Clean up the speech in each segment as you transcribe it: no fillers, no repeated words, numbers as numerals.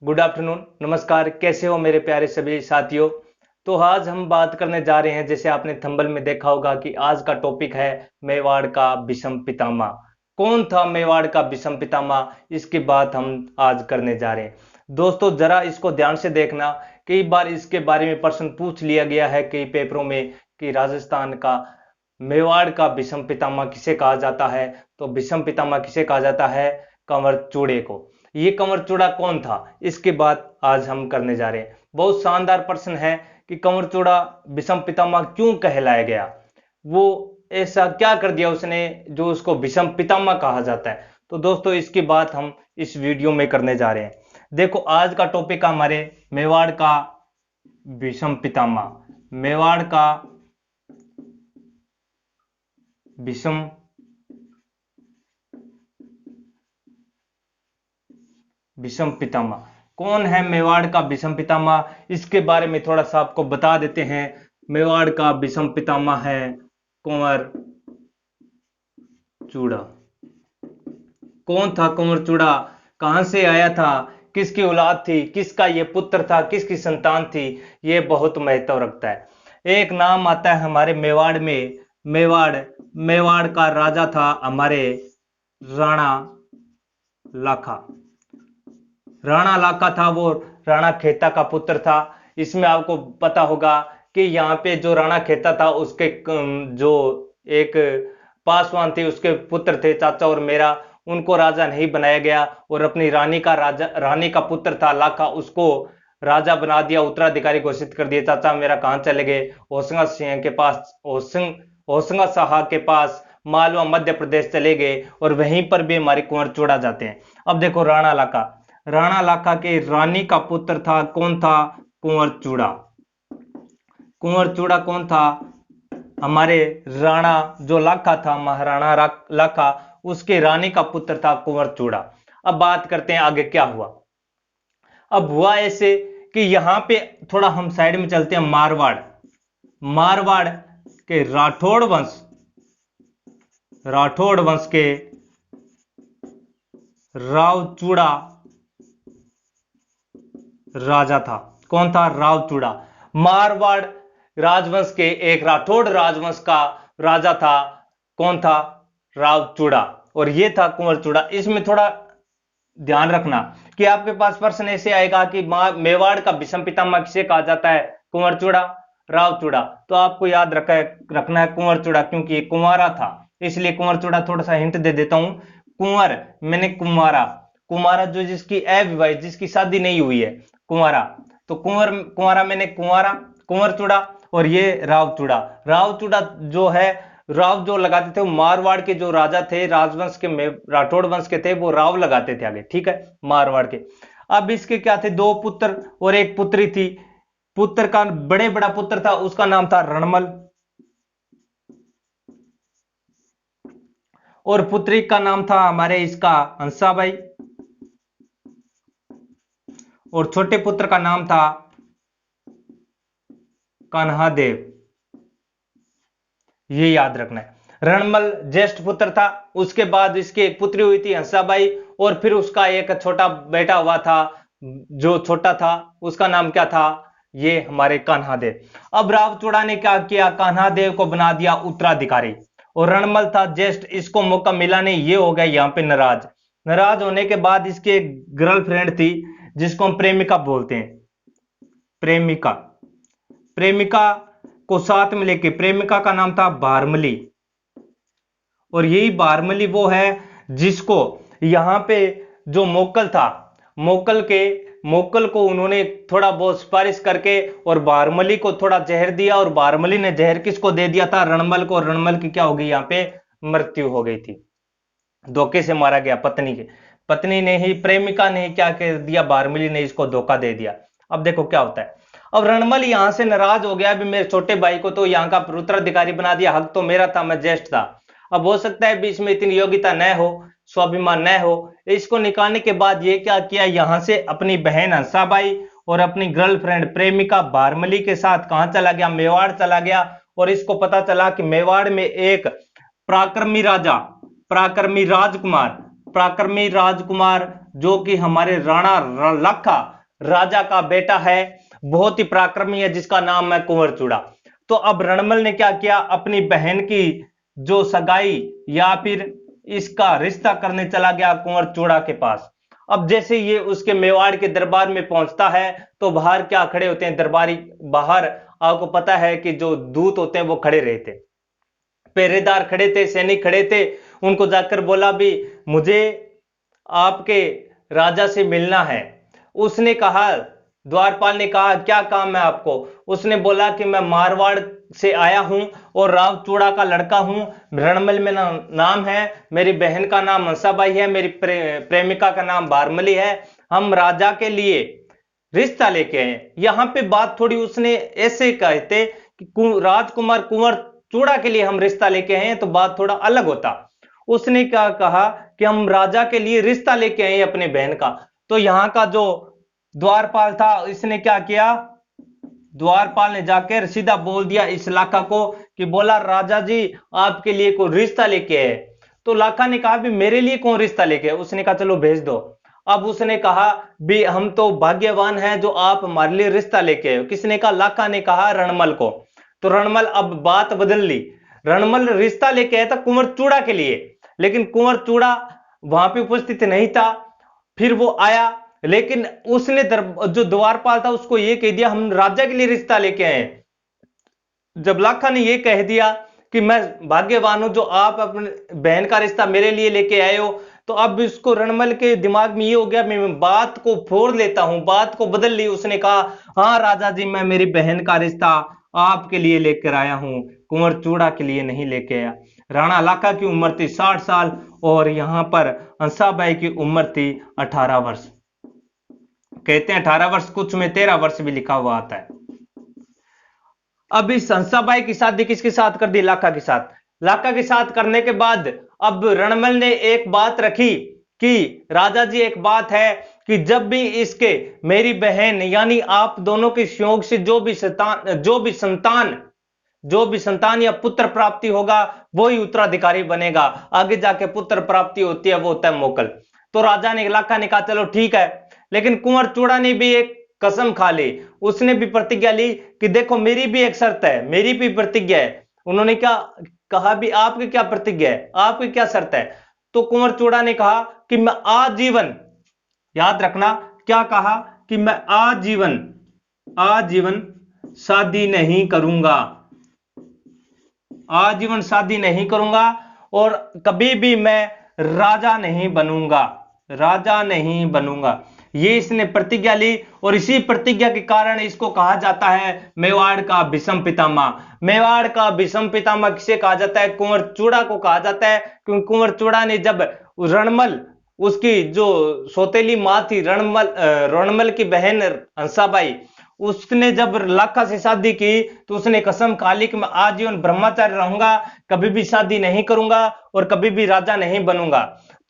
Good afternoon, नमस्कार। कैसे हो मेरे प्यारे सभी साथियों। तो आज हम बात करने जा रहे हैं, जैसे आपने थंबनेल में देखा होगा कि आज का टॉपिक है मेवाड़ का विषम पितामह। कौन था मेवाड़ का विषम पितामह, इसकी बात हम आज करने जा रहे हैं। दोस्तों जरा इसको ध्यान से देखना। कई बार इसके बारे में प्रश्न पूछ लिया गया है कई पेपरों में कि राजस्थान का मेवाड़ का विषम पितामह किसे कहा जाता है। तो विषम पितामह किसे कहा जाता है? कंवर चूड़े को। ये कंवर चूड़ा कौन था, इसकी बात आज हम करने जा रहे हैं। बहुत शानदार प्रश्न है कि कंवर चूड़ा विषम पितामह क्यों कहलाया गया। वो ऐसा क्या कर दिया उसने जो उसको विषम पितामह कहा जाता है। तो दोस्तों इसकी बात हम इस वीडियो में करने जा रहे हैं। देखो आज का टॉपिक हमारे मेवाड़ का विषम पितामह। मेवाड़ का विषम विषम पितामह कौन है? मेवाड़ का विषम पितामह, इसके बारे में थोड़ा सा आपको बता देते हैं। मेवाड़ का विषम पितामह है कुंवर चूड़ा। कौन था कुंवर चूड़ा? कहां से आया था? किसकी औलाद थी? किसका ये पुत्र था? किसकी संतान थी? ये बहुत महत्व रखता है। एक नाम आता है हमारे मेवाड़ में, मेवाड़ मेवाड़ का राजा था हमारे राणा लाखा। राणा लाखा था वो राणा खेता का पुत्र था। इसमें आपको पता होगा कि यहाँ पे जो राणा खेता था उसके जो एक पासवान थे उसके पुत्र थे चाचा और मेरा, उनको राजा नहीं बनाया गया और अपनी रानी का पुत्र था लाखा, उसको राजा बना दिया, उत्तराधिकारी घोषित कर दिया। चाचा मेरा कहाँ चले गए? होशंगा सिंह के पास, होशंगा शाह के पास मालवा मध्य प्रदेश चले गए और वहीं पर भी हमारे कुंवर चूड़ा जाते हैं। अब देखो राणा लाखा के रानी का पुत्र था। कौन था? कुंवर चूड़ा। कुंवर चूड़ा कौन था? हमारे राणा जो लाखा था, महाराणा लाखा, उसके रानी का पुत्र था कुंवर चूड़ा। अब बात करते हैं आगे क्या हुआ। अब हुआ ऐसे कि यहां पे थोड़ा हम साइड में चलते हैं। मारवाड़ के राठौड़ वंश के राव चूड़ा राजा था। कौन था? राव चूड़ा। मारवाड़ राजवंश के एक राठौड़ राजवंश का राजा था। कौन था? राव चूड़ा। और ये था कुंवर चूड़ा। इसमें थोड़ा ध्यान रखना कि आपके पास प्रश्न ऐसे आएगा कि मेवाड़ का विषम पितामह किसे कहा जाता है? कुंवर चूड़ा, राव चूड़ा। तो आपको याद रखना है कुंवर चूड़ा, क्योंकि ये कुंवारा था, इसलिए कुंवर चूड़ा। थोड़ा सा हिंट दे देता हूं। कुंवर मैंने कुमारा, कुमारा जो जिसकी अविवाहित, जिसकी शादी नहीं हुई है, कुंवारा। तो कुंवारा मैंने कुंवर चूड़ा। और ये राव चूड़ा जो है, राव जो लगाते थे वो मारवाड़ के जो राजा थे राजवंश के राठौड़ वंश के थे, वो राव लगाते थे आगे, ठीक है, मारवाड़ के। अब इसके क्या थे? दो पुत्र और एक पुत्री थी। पुत्र का बड़ा पुत्र था, उसका नाम था रणमल, और पुत्री का नाम था हमारे इसका हंसाबाई, और छोटे पुत्र का नाम था कान्हादेव। ये याद रखना है। रणमल ज्येष्ठ पुत्र था, उसके बाद इसकी एक पुत्री हुई थी हंसाबाई, और फिर उसका एक छोटा बेटा हुआ था, जो छोटा था उसका नाम क्या था? ये हमारे कान्हादेव। अब राव चूड़ा ने क्या किया? कान्हादेव को बना दिया उत्तराधिकारी, और रणमल था ज्येष्ठ, इसको मौका मिला नहीं, ये हो गया यहां पे नाराज होने के बाद इसकी एक गर्लफ्रेंड थी जिसको हम प्रेमिका बोलते हैं। प्रेमिका को साथ में लेके, प्रेमिका का नाम था भारमली, और यही भारमली वो है जिसको यहां पे जो मोकल था, मोकल को उन्होंने थोड़ा बहुत सिफारिश करके और भारमली को थोड़ा जहर दिया, और भारमली ने जहर किसको दे दिया था? रणमल को। रणमल की क्या हो गई? यहां पे मृत्यु हो गई थी, धोखे से मारा गया। पत्नी ने ही, प्रेमिका ने क्या कर दिया? भारमली ने इसको धोखा दे दिया। अब देखो क्या होता है। अब रणमल यहां से नाराज हो गया, अभी मेरे छोटे भाई को तो यहां का उत्तराधिकारी बना दिया, हक तो मेरा था, मैं ज्येष्ठ था। अब हो सकता है बीच में इतनी योग्यता न हो, स्वाभिमान न हो। इसको निकालने के बाद ये क्या किया? यहां से अपनी बहन हंसाबाई और अपनी गर्लफ्रेंड प्रेमिका भारमली के साथ कहां चला गया? मेवाड़ चला गया। और इसको पता चला कि मेवाड़ में एक पराक्रमी राजकुमार जो कि हमारे राणा लाखा राजा का बेटा है, बहुत ही पराक्रमी है, जिसका नाम है कुंवर चूड़ा। तो अब रणमल ने क्या किया, अपनी बहन की जो सगाई या फिर इसका रिश्ता करने चला गया कुंवर चूड़ा के पास। अब जैसे ये उसके मेवाड़ के दरबार में पहुंचता है तो बाहर क्या खड़े होते हैं दरबारी, बाहर आपको पता है कि जो दूत होते हैं वो खड़े रहते, पहरेदार खड़े थे, सैनिक खड़े थे। उनको जाकर बोला भी मुझे आपके राजा से मिलना है। उसने कहा, द्वारपाल ने कहा क्या काम है आपको? उसने बोला कि मैं मारवाड़ से आया हूं और राव चूड़ा का लड़का हूं, रणमल में नाम है, मेरी बहन का नाम हंसाबाई है, मेरी प्रेमिका का नाम बारमली है, हम राजा के लिए रिश्ता लेके आए। यहां पे बात थोड़ी उसने ऐसे कहते कि राजकुमार कुंवर चूड़ा के लिए हम रिश्ता लेके आए हैं, तो बात थोड़ा अलग होता। उसने क्या कहा कि हम राजा के लिए रिश्ता लेके आए अपने बहन का। तो यहां का जो द्वारपाल था, इसने क्या किया, द्वारपाल ने जाकर सीधा बोल दिया इस लाखा को कि बोला राजा जी आपके लिए कोई रिश्ता लेके आए। तो लाखा ने कहा भी मेरे लिए कौन रिश्ता लेके आए? उसने कहा चलो भेज दो। अब उसने कहा भी हम तो भाग्यवान हैं जो आप हमारे लिए रिश्ता लेके आए हो। किसने कहा? लाखा ने कहा रणमल को। तो रणमल, अब बात बदल ली, रणमल रिश्ता लेके आया था कुंवर चूड़ा के लिए, लेकिन कुंवर चूड़ा वहां पे उपस्थित नहीं था। फिर वो आया, लेकिन उसने जो द्वारपाल था उसको ये कह दिया हम राजा के लिए रिश्ता लेके आए। जब लाखा ने ये कह दिया कि मैं भाग्यवान हूं जो आप अपने बहन का रिश्ता मेरे लिए लेके आए हो, तो अब इसको रणमल के दिमाग में ये हो गया मैं बात को फोड़ लेता हूं, बात को बदल ली। उसने कहा हाँ राजा जी मैं मेरी बहन का रिश्ता आपके लिए लेकर आया हूं, कुंवर चूड़ा के लिए नहीं लेके आया। राणा लाखा की उम्र थी 60 साल और यहां पर हंसाबाई की उम्र थी 18 वर्ष। कहते हैं 18 वर्ष, कुछ में 13 वर्ष भी लिखा हुआ आता है। अब इस हंसाबाई की शादी किसके साथ कर दी? लाखा के साथ। लाखा के साथ करने के बाद अब रणमल ने एक बात रखी कि राजा जी एक बात है कि जब भी इसके मेरी बहन यानी आप दोनों के संयोग से जो भी संतान या पुत्र प्राप्ति होगा वो ही उत्तराधिकारी बनेगा। आगे जाके पुत्र प्राप्ति होती है, वो होता है मोकल। तो राजा ने, लाखा ने कहा चलो ठीक है, लेकिन कुंवर चूड़ा ने भी एक कसम खा ली, उसने भी प्रतिज्ञा ली कि देखो मेरी भी एक शर्त है, मेरी भी प्रतिज्ञा है। उन्होंने क्या कहा भी आपकी क्या प्रतिज्ञा है, आपकी क्या शर्त है? तो कुंवर चूड़ा ने कहा कि मैं आजीवन, याद रखना क्या कहा, कि मैं आजीवन आजीवन शादी नहीं करूंगा, आजीवन शादी नहीं करूंगा और कभी भी मैं राजा नहीं बनूंगा, राजा नहीं बनूंगा। ये इसने प्रतिज्ञा ली और इसी प्रतिज्ञा के कारण इसको कहा जाता है मेवाड़ का भीष्म पितामह। मेवाड़ का भीष्म पितामह किसे कहा जाता है? कुंवर चूड़ा को कहा जाता है, क्योंकि कुंवर चूड़ा ने जब रणमल, उसकी जो सौतेली मां थी रणमल की बहन हंसाबाई, उसने जब लाखा से शादी की तो उसने कसम खा ली कि मैं आजीवन ब्रह्मचारी रहूंगा, कभी भी शादी नहीं करूंगा और कभी भी राजा नहीं बनूंगा।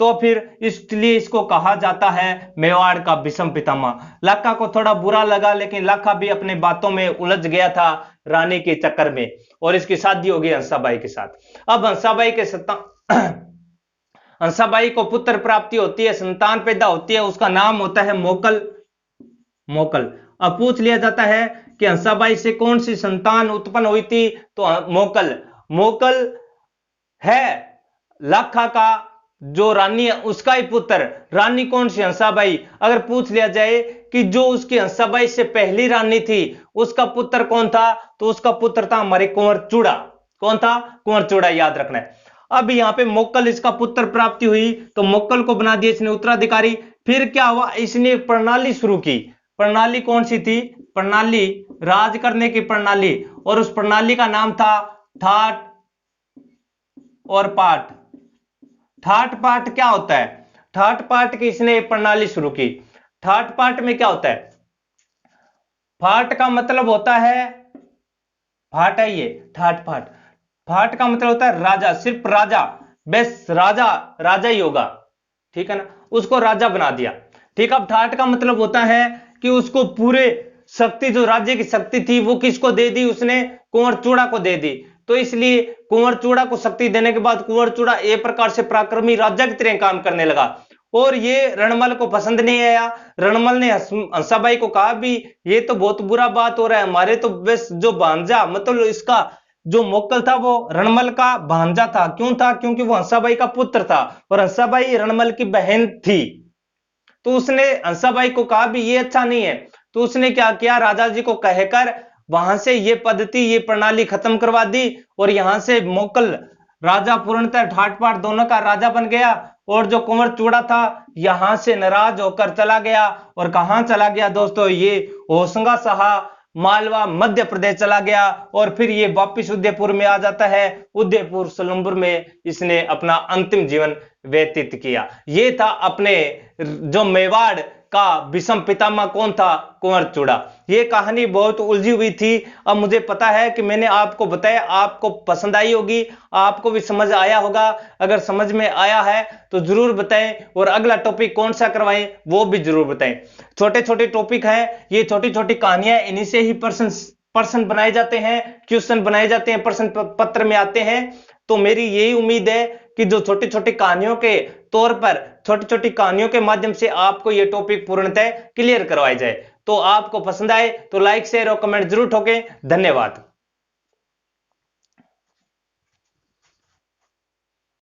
तो फिर इसलिए इसको कहा जाता है मेवाड़ का भीष्म पितामह। लाखा को थोड़ा बुरा लगा, लेकिन लाखा भी अपने बातों में उलझ गया था रानी के चक्कर में, और इसकी शादी हो गई हंसाबाई के साथ। अब हंसाबाई को पुत्र प्राप्ति होती है, संतान पैदा होती है, उसका नाम होता है मोकल। मोकल। अब पूछ लिया जाता है कि हंसाबाई से कौन सी संतान उत्पन्न हुई थी? तो मोकल। मोकल है लाखा का जो रानी है उसका ही पुत्र। रानी कौन सी? हंसाबाई। अगर पूछ लिया जाए कि जो उसकी हंसाबाई से पहली रानी थी उसका पुत्र कौन था, तो उसका पुत्र था हमारे कुंवर चूड़ा। कौन था? कुंवर चूड़ा, याद रखना है। अब यहां पे मोकल इसका पुत्र प्राप्ति हुई तो मोकल को बना दिया इसने उत्तराधिकारी। फिर क्या हुआ, इसने प्रणाली शुरू की। प्रणाली कौन सी थी? प्रणाली राज करने की प्रणाली, और उस प्रणाली का नाम था ठाट और पाठ। ठाट पाठ क्या होता है? ठाट पाठ की इसने एक प्रणाली शुरू की। ठाट पाठ में क्या होता है? फाट का मतलब होता है, फाट है ये ठाट पाठ। फाट का मतलब होता है राजा, सिर्फ राजा, बस राजा, राजा ही होगा, ठीक है ना, उसको राजा बना दिया। ठीक। अब ठाट का मतलब होता है कि उसको पूरे शक्ति, जो राज्य की शक्ति थी वो किसको दे दी? उसने कुंवर चूड़ा को दे दी। तो इसलिए कुंवर चूड़ा को शक्ति देने के बाद कुंवर चूड़ा एक प्रकार से पराक्रमी राजा की तरह काम करने लगा। और ये रणमल को पसंद नहीं आया। रणमल ने हंसाबाई को कहा भी ये तो बहुत बुरा बात हो रहा है, हमारे तो बस जो भांजा मतलब इसका जो मोक्कल था वो रणमल का भांजा था। क्यों था? क्योंकि वो हंसाबाई का पुत्र था और हंसाबाई रणमल की बहन थी। तो उसने हंसाबाई को कहा भी ये अच्छा नहीं है। तो उसने क्या किया, राजा जी को कहकर वहां से ये पद्धति ये प्रणाली खत्म करवा दी और यहां से मोक्कल राजा पूर्णतः ठाट बाट दोनों का राजा बन गया। और जो कुंवर चूड़ा था यहां से नाराज होकर चला गया। और कहां चला गया दोस्तों? ये होशंगा शाह मालवा मध्य प्रदेश चला गया और फिर ये वापिस उदयपुर में आ जाता है। उदयपुर सलुम्बर में इसने अपना अंतिम जीवन व्यतीत किया। ये था अपने जो मेवाड़ का विषम पितामह कौन था? कुंवर चूड़ा। ये कहानी बहुत उलझी हुई थी। अब मुझे पता है कि मैंने आपको बताया, आपको पसंद आई होगी, आपको भी समझ आया होगा। अगर समझ में आया है तो जरूर बताएं और अगला टॉपिक कौन सा करवाएं वो भी जरूर बताएं। छोटे छोटे टॉपिक हैं, ये छोटी छोटी कहानियां, इन्हीं से ही प्रश्न बनाए जाते हैं, क्वेश्चन बनाए जाते हैं, प्रश्न पत्र में आते हैं। तो मेरी यही उम्मीद है कि जो छोटी छोटी कहानियों के तौर पर, छोटी छोटी कहानियों के माध्यम से आपको ये टॉपिक पूर्णतः क्लियर करवाया जाए। तो आपको पसंद आए तो लाइक शेयर और कमेंट जरूर ठोकें। धन्यवाद।